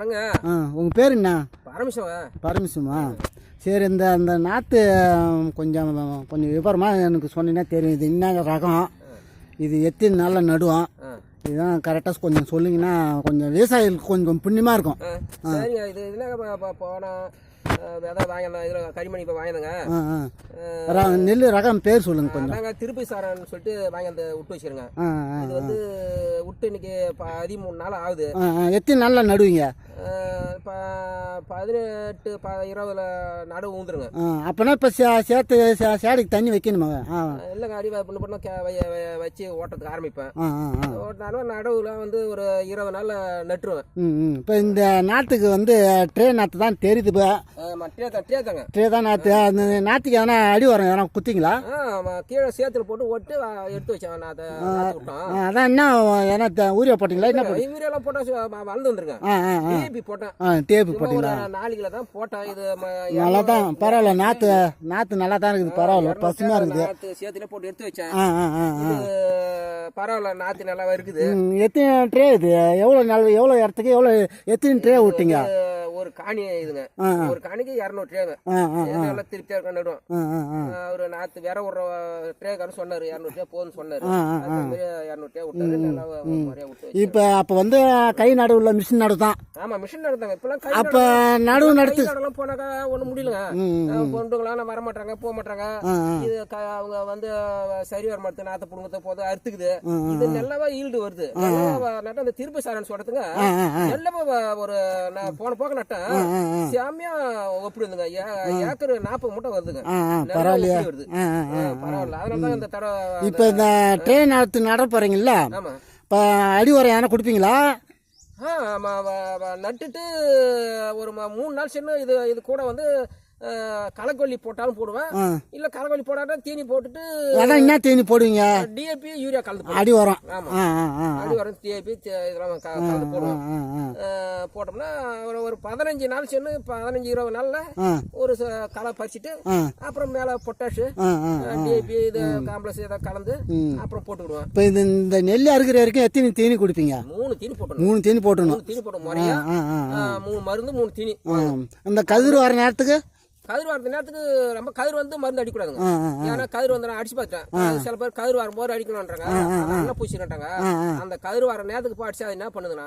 வரங்க. உங்கள் பேர் என்ன? பரமசிவங்க. பரமசிவமா? சரி, இந்த அந்த நாற்று கொஞ்சம் கொஞ்சம் விவரமாக எனக்கு சொன்னீங்கன்னா தெரியும். இது என்ன ரகம், இது எத்தனை நாளில் நடுவோம், இதுதான் கரெக்டாக கொஞ்சம் சொல்லிங்கன்னா கொஞ்சம் விவசாயிகளுக்கு கொஞ்சம் புண்ணியமாக இருக்கும். சரிங்க. இது என்ன போனால் விதை வாங்கினேன், இதில் கரிமணி இப்போ வாங்கினேங்க. நெல் ரகம் பேர் சொல்லுங்க கொஞ்சம். நாங்கள் திருப்பி சாரன்னு சொல்லிட்டு வாங்கி அந்த விட்டு வச்சிருங்க. இது வந்து விட்டு இன்னைக்கு 13 நாள் ஆகுது. எத்தனை நாளில் நடுவீங்க? இப்போ 18 20 நடுவு ஊந்துருங்க. அப்போனா இப்போ சேர்த்து சேடைக்கு தண்ணி வைக்கணுமா? இல்லைங்க, அடி பண்ண வச்சு ஓட்டுறதுக்கு ஆரம்பிப்பேன். ஓட்டினாலும் நடுவில் வந்து ஒரு 20 நாள் நட்டுருவேன். இப்போ இந்த நாற்றுக்கு வந்து ட்ரே நாற்று தான் தெரியுது. இப்போ ட்ரே தான் நாற்று. அந்த நாற்றுக்கு எதனா அடி வரும், எதனா குத்திங்களா? கீழே சேத்துல போட்டு ஓட்டு எடுத்து வச்சேன். அதான் என்ன எதனா ஊரியா போட்டிங்களா? என்ன யூரியாலாம் போட்டால் வளர்ந்து வந்துருங்க. டேப்பு போட்டீங்களா? 4 கிலோ தான் போட்டேன். இது நல்லா தான், பரவாயில்ல. நாற்று நல்லா தான் இருக்குது, பரவாயில்ல, பசுமையாக இருக்குது. நாற்று சேத்துல போட்டு எடுத்து வச்சேன். பரவாயில்ல, நாற்று நல்லாவே இருக்குது. எத்தனை ட்ரே இது? எவ்வளோ இடத்துக்கு எத்தனை ட்ரே விட்டீங்க? ஒரு காணி இதுங்க, ஒரு காணிக்கு 200 ட்ரேங்க. நல்லா திருப்தியா இருக்க நடுவோம். ஒரு நாற்று வேற ஒரு ட்ரேக்காரன் சொன்னாரு 200 ட்ரே போதுன்னு சொன்னாரு. 200 ட்ரே விட்டாரு. நல்லா முறையா விட்டு. இப்போ அப்போ வந்து கை நடுவுல மிஷின் நடு தான். ஆமா, மிஷின் நடத்தாங்க இப்பெல்லாம். கை அப்ப நடுவு நடத்து போனாக்கா ஒண்ணும் முடியலங்க. பொண்டுங்களாம் வர மாட்டாங்க, போக மாட்டாங்க. இது அவங்க வந்து சரி வர மாட்டேன், நாத்த புடுங்கத்த போது அறுத்துக்குது. இது நல்லாவா ஈல்டு வருது. நட்ட அந்த திருப்பி சாரன்னு சொல்றதுங்க நல்லாவா ஒரு போன போக நட்டேன். சாமியா ஒப்படி இருந்துங்க. ஏக்கர் 40 மூட்டை வருதுங்க. பரவாயில்லையா? வருது, பரவாயில்ல. அதனாலதான் இந்த தடவை இப்ப இந்த ட்ரெயின் நட போறீங்கல்ல, இப்ப அடி உரம் யாரா கொடுப்பீங்களா? நட்டுட்டு ஒரு 3 நாள் சென்று இது கூட வந்து களைக்கொல்லி போட்டாலும் போடுவேன். இல்ல களைக்கொல்லி போடாட்டா தீனி போட்டுட்டு. என்ன தீனி போடுவீங்க? டிஏபி யூரியா கலந்து அடி உரம். அடி உரம் டிஏபி இதெல்லாம் கலந்து போடுவோம். போட்டோம்னா ஒரு 15 நாள் சென்று 15-20 நாள்ல ஒரு களை பறிச்சுட்டு அப்புறம் மேல பொட்டாஷு டிஏபி இது காம்ப்ளெக்ஸ் இதை கலந்து அப்புறம் போட்டுக்கிடுவேன். இப்ப இந்த நெல் அறுக்கிற வரைக்கும் எத்தனை தீனி குடிப்பீங்க? 3 தீனி போட்டணும். 3 தீனி போட்டணும். 3 தீனி போட்டணும் முறையா. 3 மருந்து 3 தீனி. அந்த கதிர் வர நேரத்துக்கு கதிர் வர நேரத்துக்கு ரொம்ப கதிர் வந்து மருந்து அடிக்கூடாதுங்க. ஏன்னா கதிர் வந்து நான் அடிச்சு பார்த்தேன். சில பேர் கதிர் வரும்போது அடிக்கணும்ன்றாங்க, நல்லா பூச்சிட்டாங்க. அந்த கதிர் வர நேரத்துக்கு போய் அடிச்சு அது என்ன பண்ணுதுன்னா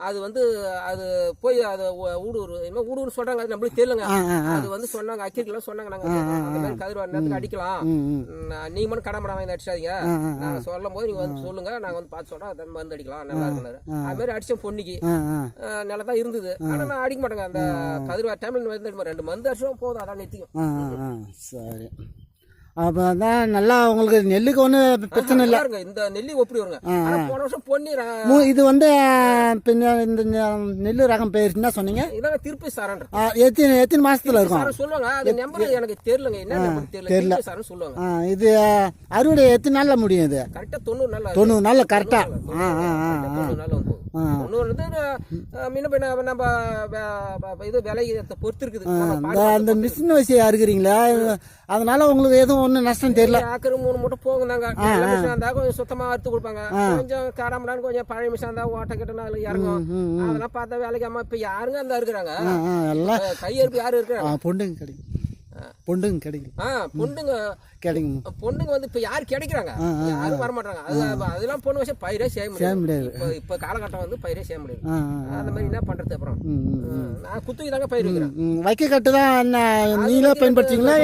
அது வந்து அது போய் அது ஊடுன்னு சொல்றாங்க. அது நம்மளுக்கு தெரியலங்க. அது வந்து சொன்னாங்க, அக்கிரிக்கெல்லாம் சொன்னாங்க, நாங்க அந்த மாதிரி கதிர் வர நேரத்துக்கு அடிக்கலாம், நீங்க மட்டும் கடம்படா வாங்கி அடிச்சாதீங்க, நாங்க சொல்லும் போது நீங்க வந்து சொல்லுங்க, நாங்க வந்து பார்த்து சொல்றோம், அதை மருந்து அடிக்கலாம், நல்லா இருக்குனாரு. அது மாதிரி அடிச்சோம். பொன்னிக்கு நல்லா தான் இருந்தது. ஆனா நான் அடிக்க மாட்டேங்க. அந்த கதிர் வர டைம்ல மருந்து 2 மருந்து அடிச்சோம் போதும், அதான் நிறுத்திக்கும். சரி, அப்பதான் நல்லா உங்களுக்கு நெல்லுக்கு ஒன்றும் பிரச்சனை இல்லை. இந்த நெல்லி ஒப்படி வருங்க. போன வருஷம் பொன்னி இது வந்து இந்த நெல்லு ரகம் பேர் என்ன சொன்னீங்க? இதாங்க திருப்பி சாரன். எத்தனை மாசத்துல இருக்கும் சொல்லுவாங்க. அது நம்பர் எனக்கு தெரியலங்க, என்ன தெரியல சாரன் சொல்லுவாங்க. இது அறுவடை எத்தனை நாள்ல முடியும்? இது கரெக்டா 90 நாள்ல கரெக்டா. 90 நாள் வந்து நம்ம இது விலை பொறுத்து இருக்குது. அந்த மிஷின் வச்சு அறுக்கிறீங்களா, அதனால உங்களுக்கு எதுவும் ஒன்றும் நஷ்டம் தெரியல. ஏக்கர் 3 மூட்டை போகுதாங்க. மிஷின் இருந்தா கொஞ்சம் சுத்தமா அறுத்து கொடுப்பாங்க. கொஞ்சம் காடாமடான்னு கொஞ்சம் பழைய மிஷின் இருந்தா ஓட்ட கிட்ட அதுல இறங்கும். அதெல்லாம் பார்த்தா வேலைக்கு அம்மா இப்ப யாருங்க அந்த இருக்கிறாங்க? கையெழுப்பு யாரு இருக்கிறாங்க? பொண்டுங்க கிடைக்கும். பொண்டுங்க வந்து இப்ப யாரு கிடைக்கிறாங்க? யாரும் வரமாட்டாங்க. அதெல்லாம் பொண்ணு வச்சு பயிரே செய்ய முடியாது. இப்ப காலகட்டம் வந்து பயிரே செய்ய முடியாது. அந்த மாதிரி என்ன பண்றது? அப்புறம் நான் குத்துக்கு தாங்க பயிர் வைக்கிறேன். வைக்க கட்டுதான் நீங்களே பயன்படுத்தீங்களா?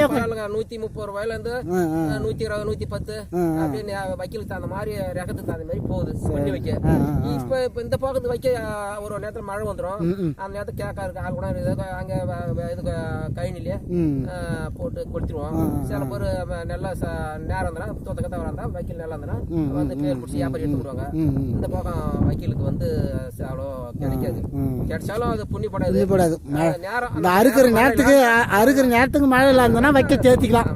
130 ரூபாயில இருந்து 120 110 அப்படின்னு வைக்கலுக்கு தகுந்த மாதிரி ரகத்துக்கு தகுந்த மாதிரி போகுது பண்ணி வைக்க. இப்ப இந்த பக்கத்து வைக்க ஒரு நேரத்துல மழை வந்துடும். அந்த நேரத்துல கேக்கா இருக்கு ஆள் கூட அங்க இதுக்கு கழனிலேயே போட்டு கொடுத்துருவோம். சில பேர் நல்லா நேரம் இருந்தா தோத்த கத்த வரா வைக்கல் நல்லா இருந்தா வந்து பேர் பிடிச்சி வியாபாரி எடுத்து விடுவாங்க. இந்த பக்கம் வைக்கலுக்கு வந்து அவ்வளோ கிடைக்காது. கிடைச்சாலும் அது புண்ணியப்படாது. நேரம் அறுக்கிற நேரத்துக்கு மழை இல்லாம வைக்க சேர்த்திக்கலாம்.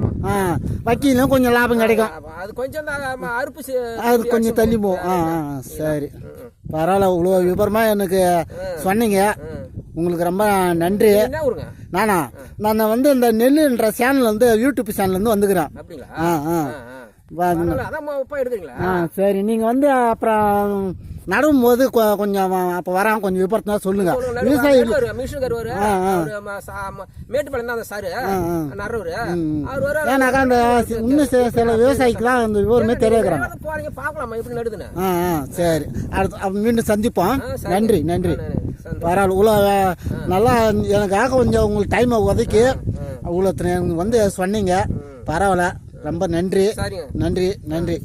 வைக்கலாம் கொஞ்சம் லாபம் கிடைக்கும். அது கொஞ்சம் அறுப்பு அது கொஞ்சம் தள்ளி போகும். சரி, பரவாயில்ல. இவ்வளோ விவரமா எனக்கு சொன்னீங்க, உங்களுக்கு ரொம்ப நன்றி. நான் வந்து இந்த நெல்லுன்ற சேனல் வந்து யூடியூப் சேனல் இருந்து வந்துக்கிறேன். சரி, நீங்க வந்து அப்புறம் நடும் போது கொஞ்சம் அப்போ வராம கொஞ்சம் விபரத்தா சொல்லுங்க. விவசாயி மிஷின்கார் மேட்டுப்பாளையம் தான் அந்த சாரு நடுறவரு அவர் வர. ஏன்னாக்கா அந்த இன்னும் சில விவசாயிக்கெல்லாம் அந்த விவரமே தெரியாதுறாங்க. போறீங்க பார்க்கலாமா எப்படி நடுதுன்னு. சரி, அடுத்து மீண்டும் சந்திப்போம். நன்றி நன்றி. பரவாயில்ல, இவ்வளோ நல்லா எனக்காக கொஞ்சம் உங்களுக்கு டைமை ஒதுக்கி இவ்வளோ வந்து சொன்னீங்க. பரவாயில்ல, ரொம்ப நன்றி நன்றி நன்றி.